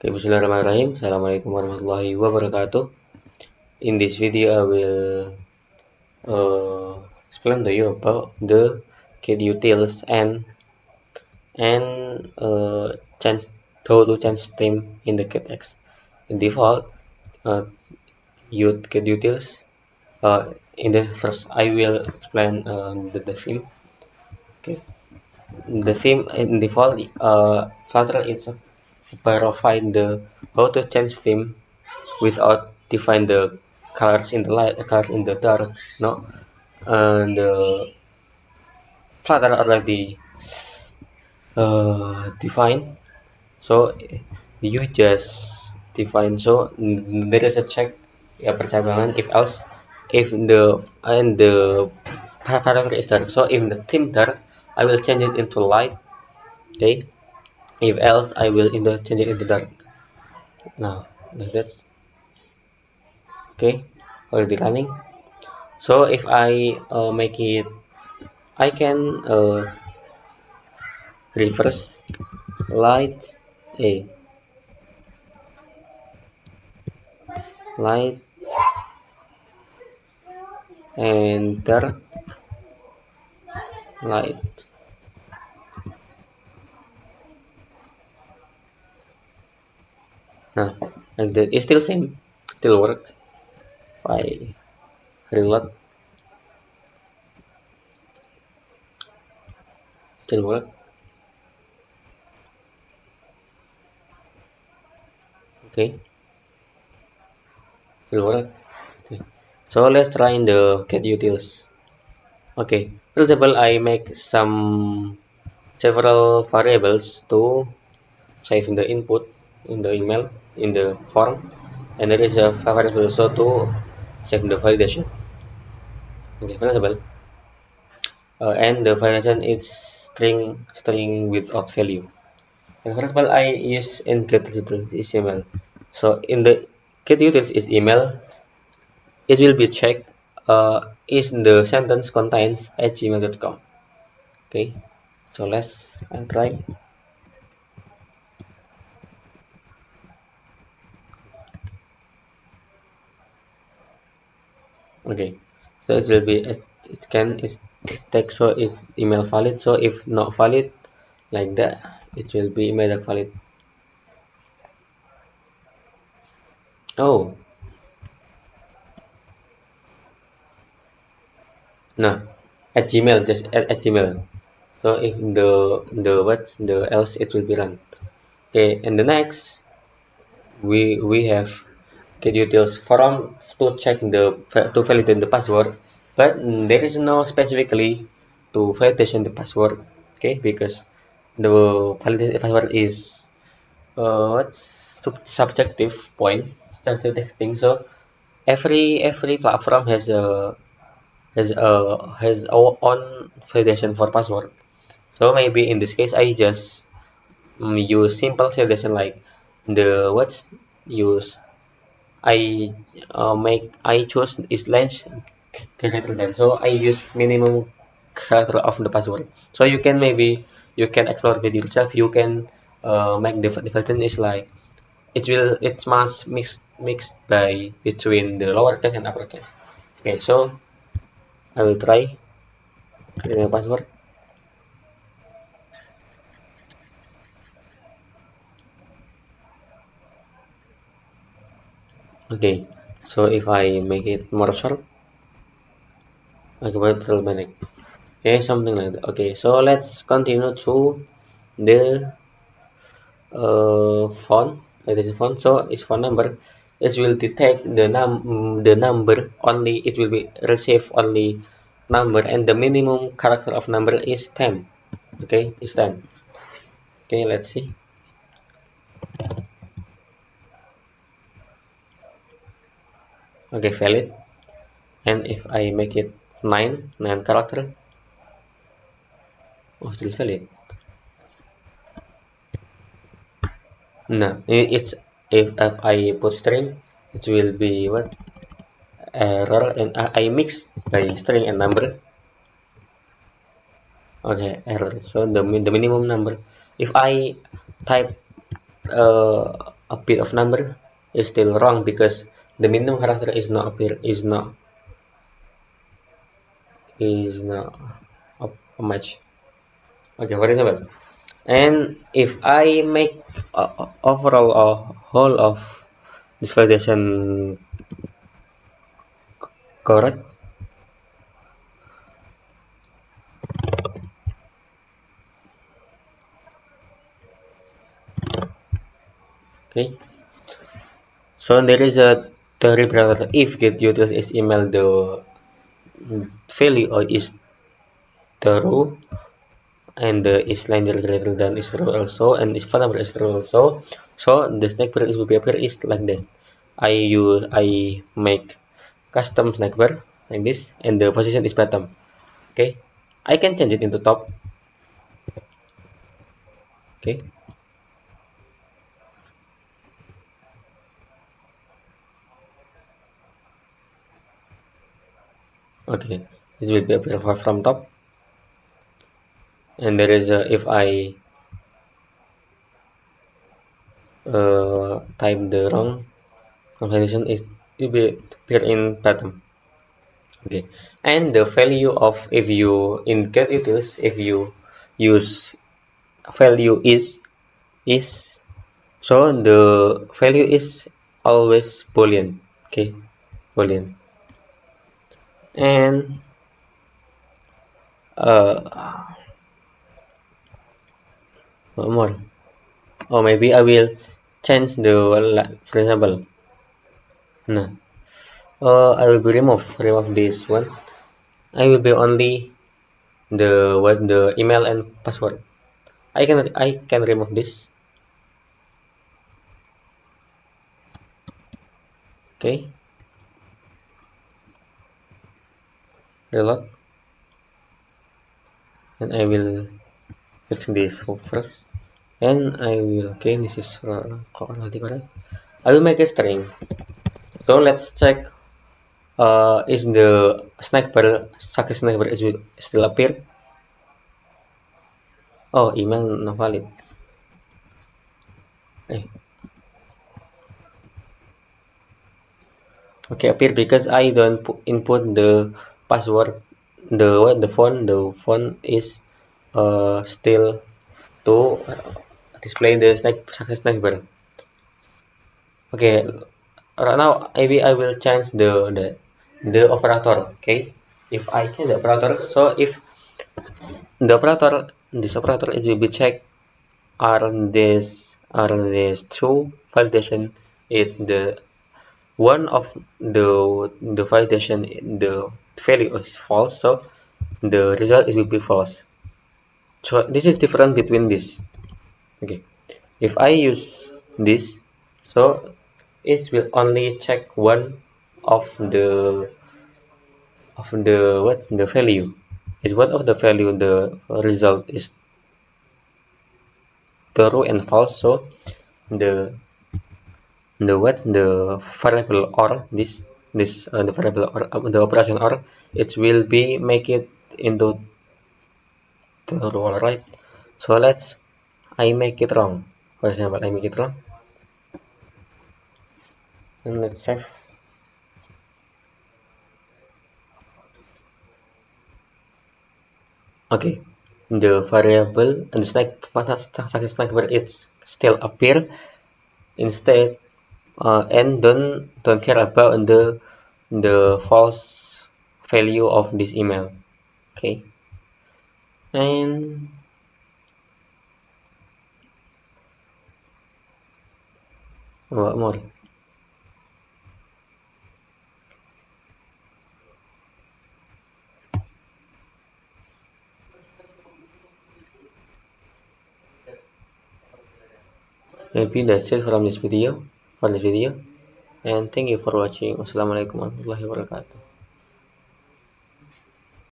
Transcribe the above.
Okay, Bismillahirrahmanirrahim. Assalamualaikum warahmatullahi wabarakatuh. In this video, I will explain to you about the kutils and change how to change theme in the ktex. In default, uh, use kutils. In the first, I will explain the theme. Okay, the theme in default, Flutter is provide the how to change theme without define the colors in the light, color in the dark. No, and the Flutter already define. So you just define. So there is a check, ya, percabangan if else, if the parameter is dark. So if the theme dark, I will change it into light. Okay. If else, I will change it into dark. Now like that. Okay. Already running. So if I make it, I can reverse light a light enter light. Nah, like that. It's still same, still work. If I reload, still work. Okay, still work. Okay. So let's try in the get utils. Okay, for example, I make several variables to save in the input in the email in the form, and there is a variable also to save the validation. Okay, for example, and the validation is string without value. And for example, I use in get utils is email. So in the get utils is email, it will be checked is the sentence contains at gmail.com. Okay, so let's try. Okay, so it will be it can is text, so if email valid, so if not valid, like that, it will be email not valid. Oh, no, at gmail, just at gmail. So if the else, it will be run. Okay, and the next, we have get utils form to check to validate the password, but there is no specifically to validation the password. Okay, because the validate password is what's subjective point, subjective thing. So every platform has our own validation for password. So maybe in this case, I just use simple validation like the what's use I choose is length greater than, so I use minimum character of the password. So you can maybe you can explore with yourself. You can make the pattern is like it must mixed by between the lowercase and uppercase. Okay, so I will try creating a password. Okay, so if I make it more short, I can put Manic. Okay, something like that. Okay, so let's continue to the font. It is font, so its phone number, it will detect the number only, it will be receive only number, and the minimum character of number is 10. Okay, is 10. Okay, let's see. Okay, valid. And if I make it 9 character, oh, still valid. No, it's if I put string, it will be what error, and I mix by string and number. Okay, error. So the minimum number. If I type a bit of number is still wrong because the minimum character is not appear is not a match. Okay, for example, and if I make overall a whole of this validation correct, okay, so there is a theory parameter if get user is email the value or is true and the is linear greater than is true also and is phone number is true also, so the snack bar is will be appear is like this. I make custom snack bar like this and the position is bottom. Okay, I can change it into top. Okay, okay, this will be appear from top, and there is a, if I type the wrong configuration, it will be appear in bottom. Okay, and the value of if you in get utils if you use value is so the value is always boolean. Okay, boolean. And uh what more, or maybe I will change the for example, no, I will be remove this one. I will be only the what the email and password. I can remove this. Okay, reload, and I will fix this first. And I will, okay, this is correct. I will make a string. So let's check is the snack bar success snack bar is will still appear. Oh, email not valid. Eh, okay, appear because I don't input the password. The phone is still to display the snack success snack bar. Okay, right now maybe I will change the operator. Okay, if I change the operator, so if the operator this operator it will be check are this true validation is the one of the validation the value is false, so the result it will be false. So this is different between this. Okay, if I use this, so it will only check one of the what the value is one of the value the result is true and false, so the the variable or the variable or the operation or it will be make it into the rule, right? So let's I make it wrong. For example, I make it wrong and let's check. Okay, the variable and the snack where it's still appear instead, and don't care about the false value of this email. Okay, and what more? Maybe that's it from this video for this video, and thank you for watching. Wassalamualaikum warahmatullahi wabarakatuh.